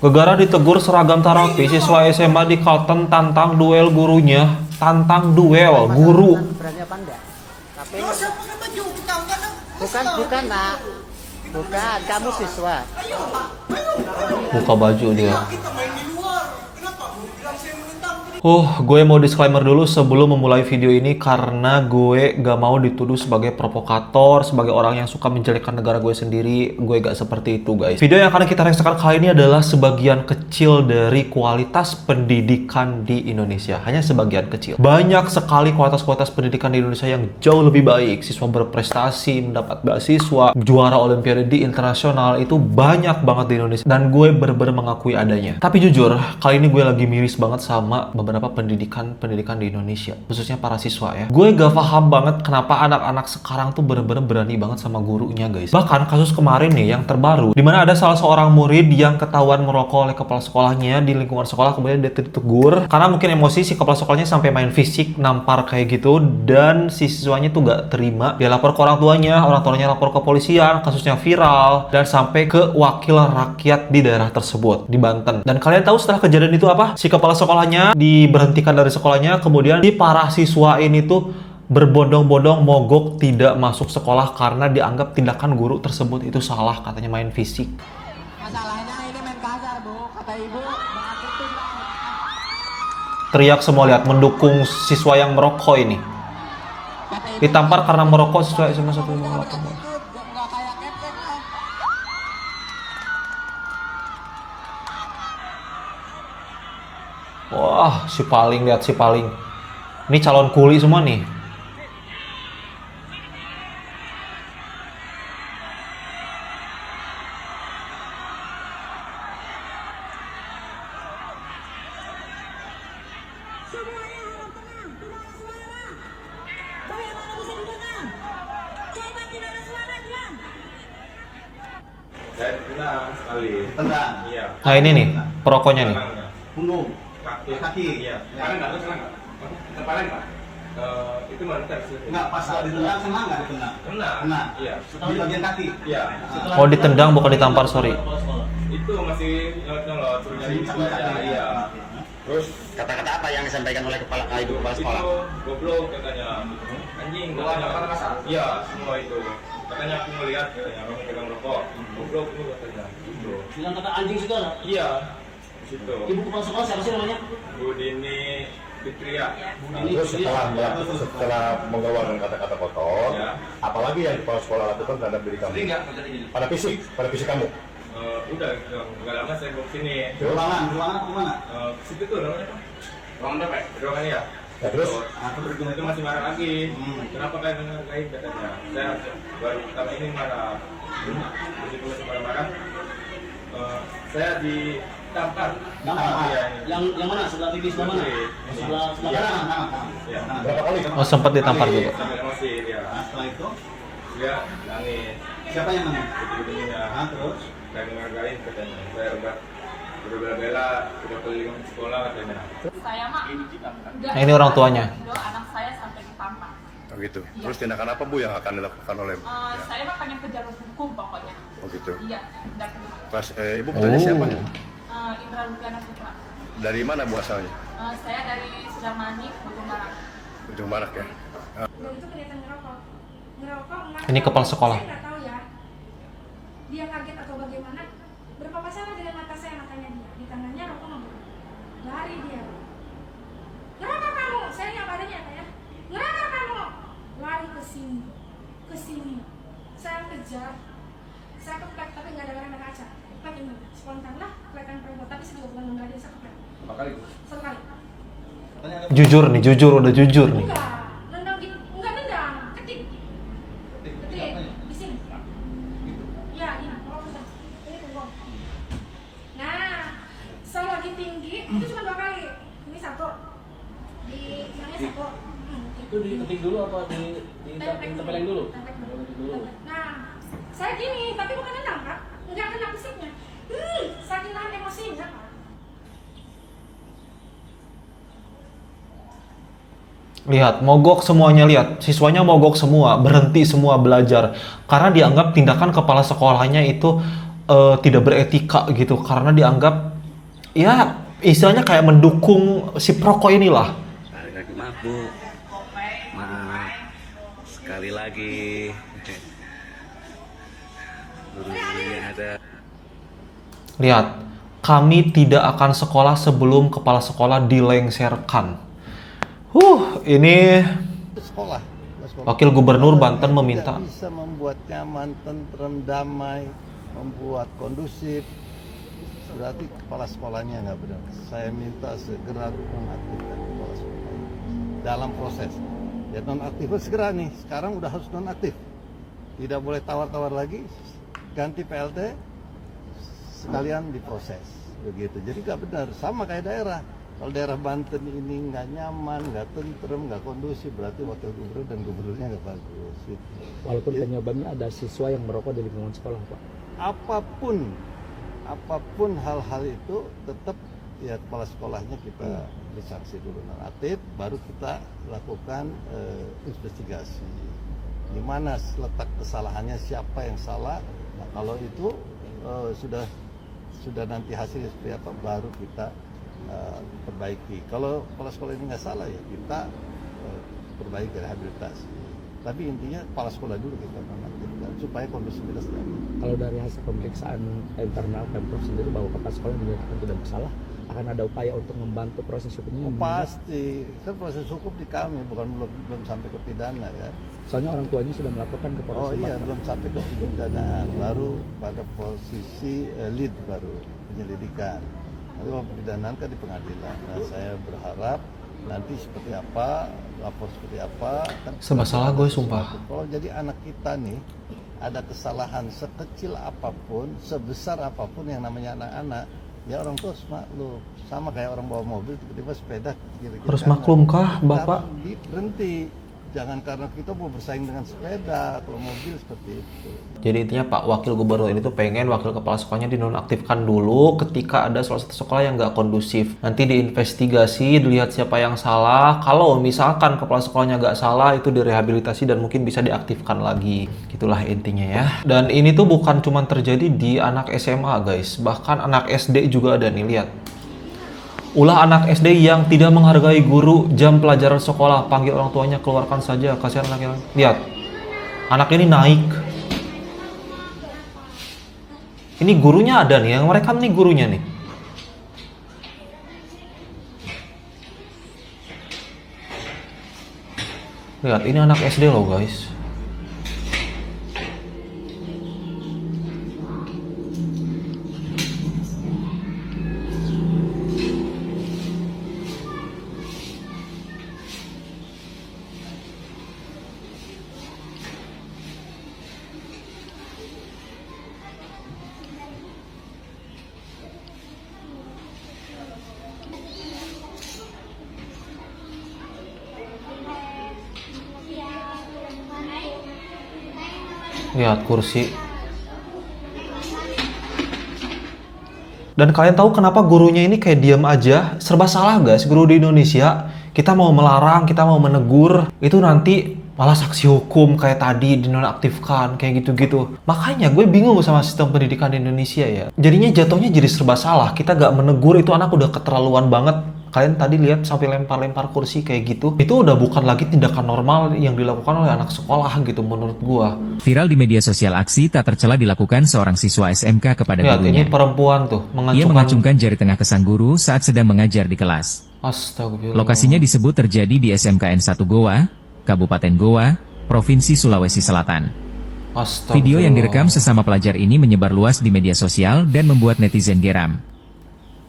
Gegara ditegur seragam terapi, siswa SMA di Kalteng tantang duel gurunya. Tantang duel guru. Berani apa enggak? Tapi Terus pakai baju hitam kan? bukan nak. Bukan, kamu siswa. Buka baju dia. Kita main di luar. Kenapa? Bilang saya menentang tadi. Gue mau disclaimer dulu sebelum memulai video ini karena gue gak mau dituduh sebagai provokator, sebagai orang yang suka menjelekkan negara gue sendiri. Gue gak seperti itu, guys. Video yang akan kita reaksikan kali ini adalah sebagian kecil dari kualitas pendidikan di Indonesia. Hanya sebagian kecil. Banyak sekali kualitas-kualitas pendidikan di Indonesia yang jauh lebih baik. Siswa berprestasi, mendapat beasiswa, juara olimpiade di internasional, itu banyak banget di Indonesia. Dan gue bener-bener mengakui adanya. Tapi jujur, kali ini gue lagi miris banget sama beberapa pendidikan di Indonesia, khususnya para siswa ya. Gue gak paham banget kenapa anak-anak sekarang tuh bener-bener berani banget sama gurunya, guys. Bahkan kasus kemarin nih yang terbaru, dimana ada salah seorang murid yang ketahuan merokok oleh kepala sekolahnya di lingkungan sekolah, kemudian dia ditegur karena mungkin emosi. Si kepala sekolahnya sampai main fisik, nampar kayak gitu, dan si siswanya tuh gak terima. Dia lapor ke orang tuanya lapor ke polisian, kasusnya viral dan sampai ke wakil rakyat di daerah tersebut di Banten. Dan kalian tahu setelah kejadian itu apa? Si kepala sekolahnya diberhentikan dari sekolahnya, kemudian si para siswa ini tuh berbondong-bondong mogok tidak masuk sekolah karena dianggap tindakan guru tersebut itu salah, katanya main fisik. Masalahnya ini main kasar, Bu. Kata ibu, itu Teriak semua, lihat, mendukung siswa yang merokok ini. Ditampar karena merokok siswa SMA 158. enggak kayak kepek lah. Wah, si Paling, lihat si Paling. Ini calon kuli semua nih. Semuanya harap tenang, tidak ada suara. Bagaimana bisa didengar? Coba tidak ada suara, bilang. Saya tenang sekali. Tendang. Iya. Nah ini nih, perokoknya nih. Tangannya. Punggung. Kaki. Iya. Kepala nggak? Terus nggak? Kepala nggak? Itu mana tes? Enggak, pas saat ditendang kena nggak ditendang? Kena. Iya. Di bagian kaki. Iya. Oh, ditendang bukan ditampar, sorry. Itu masih nyolot-nyolot, suruh nyari Sampai aja. kaki. Iya. Terus Kata-kata apa yang disampaikan oleh ibu kepala sekolah? itu goblok katanya. Anjing katanya. Iya, semua itu. Katanya aku ngeliat katanya kamu pegang rokok. Goblok itu katanya. Gitu. Bilang kata anjing segala. Iya. Di situ. Ibu kepala sekolah siapa sih namanya? Bu Dini Fitria. Ini Terus dia. setelah mengeluarkan kata-kata kotor, Ya. apalagi yang kepala sekolah lakukan terhadap diri kamu? Pada fisik kamu. Udah nggak lama saya bawa sini. Ruangan apa mana? Situ tuh namanya apa? Ruangan berapa ya? Ruangan ya. Ya, terus? Aku berguna itu masih marah lagi. Kenapa kalian lain katanya? Saya baru pertama ini marah. Di situ masih marah-marah. Saya ditampar. Iya, ini. Yang mana? Sebelah pipi sebelah mana? Sebelah Iya. kanan. Iya. Berapa kali? Oh, sempat ditampar juga. Sampai emosi dia. Nah, setelah itu Dia nangis. siapa yang nangis? Begitu-begitunya. Terus Saya menghargai katanya. Saya udah berbela-bela, udah keliling sekolah katanya. Saya mah Nah, ini orang tuanya. anak saya sampai ditampar. Oh gitu. Terus tindakan apa Bu yang akan dilakukan oleh? Saya mah pengen kejar hukum pokoknya. Oh gitu. Iya, dan Pas Ibu bertanya siapa? Indra Lupiana Putra. Dari mana Bu asalnya? Saya dari Sudamani, Bogor Barat. Ujung Barak ya. Dan itu kelihatan ngerokok. Ini kepala sekolah. Saya nggak tahu ya. Dia kaget atau bagaimana. Berpapasan dengan mata saya, matanya dia. Di tangannya rokok ngebul. Lari dia. Ngerokok kamu? Saya yang badannya ya. Ngerokok kamu? Lari ke sini. Ke sini. Saya kejar. Saya keplek tapi nggak ada barang kaca. Keplek ini. Spontan lah. Keplekan perempuan. Tapi saya juga bukan menggali. Saya keplek. Berapa kali itu? Satu kali. Jujur nih, udah jujur nih. Enggak. Nendang gitu. Enggak nendang. Ketik. Ketik. Di sini. Ya, ini. Oh, bentar. Ini punggung. Nah, saya lagi tinggi. Itu cuma 2 kali. Ini satu. Di tangannya satu. Itu diketik dulu apa ditempelin dulu? Tempel Tempelin dulu. dulu. Nah, saya gini, tapi bukan nendang, Pak. Enggak kena fisiknya. Saking nahan emosinya, Pak. Lihat, mogok semuanya, lihat. Siswanya mogok semua, berhenti semua belajar. Karena dianggap tindakan kepala sekolahnya itu tidak beretika gitu. Karena dianggap ya istilahnya kayak mendukung si perokok inilah. Lagi maaf Bu, maaf sekali lagi guru-gurunya ada. Lihat, kami tidak akan sekolah sebelum kepala sekolah dilengserkan. Ini sekolah. Wakil Gubernur Banten meminta bisa membuat nyaman, tentrem, damai, membuat kondusif. Berarti kepala sekolahnya nggak benar. Saya minta segera nonaktifkan kepala sekolah dalam proses. Ya nonaktif segera nih. Sekarang udah harus nonaktif. Tidak boleh tawar-tawar lagi. Ganti PLT sekalian diproses. Begitu. Jadi nggak benar. Sama kayak daerah. Kalau daerah Banten ini nggak nyaman, nggak tentrem, nggak kondusif, berarti wakil gubernur dan gubernurnya nggak bagus. Walaupun penyebabnya ada siswa yang merokok di lingkungan sekolah, Pak. Apapun hal-hal itu tetap ya kepala sekolahnya kita beri sanksi dulu nonaktif, baru kita lakukan investigasi. Di mana letak kesalahannya, siapa yang salah. Nah, kalau itu sudah nanti hasilnya seperti apa, baru kita perbaiki. Kalau kepala sekolah ini nggak salah ya kita perbaiki, rehabilitasi. Tapi intinya kepala sekolah dulu kita nonaktifkan supaya kondusivitas terjadi. Kalau dari hasil pemeriksaan internal Pemprov sendiri bahwa kepala sekolah dinyatakan tidak bersalah, akan ada upaya untuk membantu proses hukumnya? Pasti, kan proses hukum di kami, bukan belum sampai ke pidana ya. Soalnya orang tuanya sudah melaporkan ke Polres. Oh iya, belum sampai ke pidanaan, baru pada posisi lead baru penyelidikan. Nanti kalau pidanaan kan di pengadilan. Nah, saya berharap nanti seperti apa, lapor seperti apa. Kan serba salah gue sumpah. Kalau jadi anak kita nih ada kesalahan sekecil apapun, sebesar apapun yang namanya anak-anak, ya orang tua harus maklum. Sama kayak orang bawa mobil tiba-tiba sepeda kiri-kiri Harus maklum kah Bapak? Berhenti. Jangan karena kita mau bersaing dengan sepeda atau mobil seperti itu. Jadi intinya Pak Wakil Gubernur ini tuh pengen wakil kepala sekolahnya dinonaktifkan dulu ketika ada salah satu sekolah yang nggak kondusif. Nanti diinvestigasi, dilihat siapa yang salah. Kalau misalkan kepala sekolahnya nggak salah, itu direhabilitasi dan mungkin bisa diaktifkan lagi. Gitulah intinya ya. Dan ini tuh bukan cuma terjadi di anak SMA guys, bahkan anak SD juga ada nih, lihat. Ulah anak SD yang tidak menghargai guru, jam pelajaran sekolah, panggil orang tuanya, keluarkan saja, kasihan anaknya. Lihat, anak ini naik. Ini gurunya ada nih, yang merekam nih gurunya nih. Lihat, ini anak SD loh guys. Lihat kursi. Dan kalian tahu kenapa gurunya ini kayak diam aja? Serba salah guys, guru di Indonesia. Kita mau melarang, kita mau menegur, itu nanti malah saksi hukum kayak tadi dinonaktifkan, kayak gitu-gitu. Makanya gue bingung sama sistem pendidikan di Indonesia ya. Jadinya jatuhnya jadi serba salah. Kita gak menegur, itu anak udah keterlaluan banget. Kalian tadi lihat sampai lempar-lempar kursi kayak gitu. Itu udah bukan lagi tindakan normal yang dilakukan oleh anak sekolah gitu menurut gua. Viral di media sosial, aksi tak tercela dilakukan seorang siswa SMK kepada lihat, gurunya. ini perempuan tuh Ia mengacungkan jari tengah ke sang guru saat sedang mengajar di kelas. Astagfirullah. Lokasinya disebut terjadi di SMKN 1 Goa, Kabupaten Goa, Provinsi Sulawesi Selatan. Video yang direkam sesama pelajar ini menyebar luas di media sosial dan membuat netizen geram.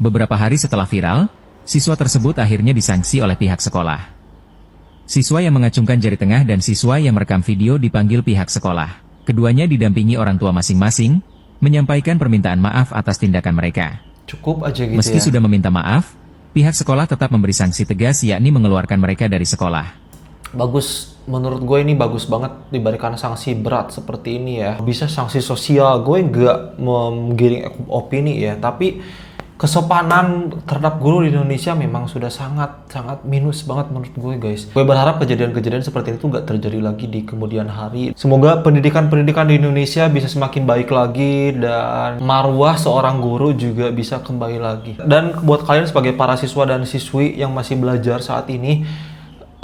Beberapa hari setelah viral, siswa tersebut akhirnya disanksi oleh pihak sekolah. Siswa yang mengacungkan jari tengah dan siswa yang merekam video dipanggil pihak sekolah. Keduanya didampingi orang tua masing-masing, menyampaikan permintaan maaf atas tindakan mereka. Cukup aja gitu. Meski ya. sudah meminta maaf, pihak sekolah tetap memberi sanksi tegas, yakni mengeluarkan mereka dari sekolah. Bagus, menurut gue ini bagus banget diberikan sanksi berat seperti ini ya. Bisa sanksi sosial, gue nggak menggiring opini ya, tapi kesopanan terhadap guru di Indonesia memang sudah sangat minus banget menurut gue guys. Gue berharap kejadian-kejadian seperti itu nggak terjadi lagi di kemudian hari. Semoga pendidikan di Indonesia bisa semakin baik lagi dan marwah seorang guru juga bisa kembali lagi. Dan buat kalian sebagai para siswa dan siswi yang masih belajar saat ini,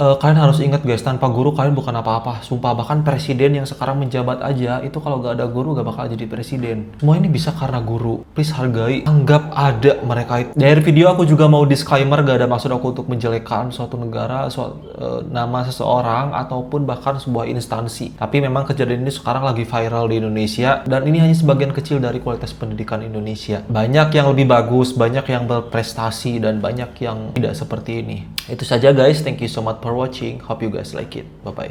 kalian harus ingat guys, tanpa guru kalian bukan apa-apa. Sumpah, bahkan presiden yang sekarang menjabat aja, itu kalau gak ada guru gak bakal jadi presiden. Semua ini bisa karena guru. Please hargai, anggap ada mereka itu. Dari video aku juga mau disclaimer, gak ada maksud aku untuk menjelekkan suatu negara, nama seseorang, ataupun bahkan sebuah instansi. Tapi memang kejadian ini sekarang lagi viral di Indonesia, dan ini hanya sebagian kecil dari kualitas pendidikan Indonesia. Banyak yang lebih bagus, banyak yang berprestasi, dan banyak yang tidak seperti ini. Itu saja guys, thank you so much for watching. Hope you guys like it. Bye bye.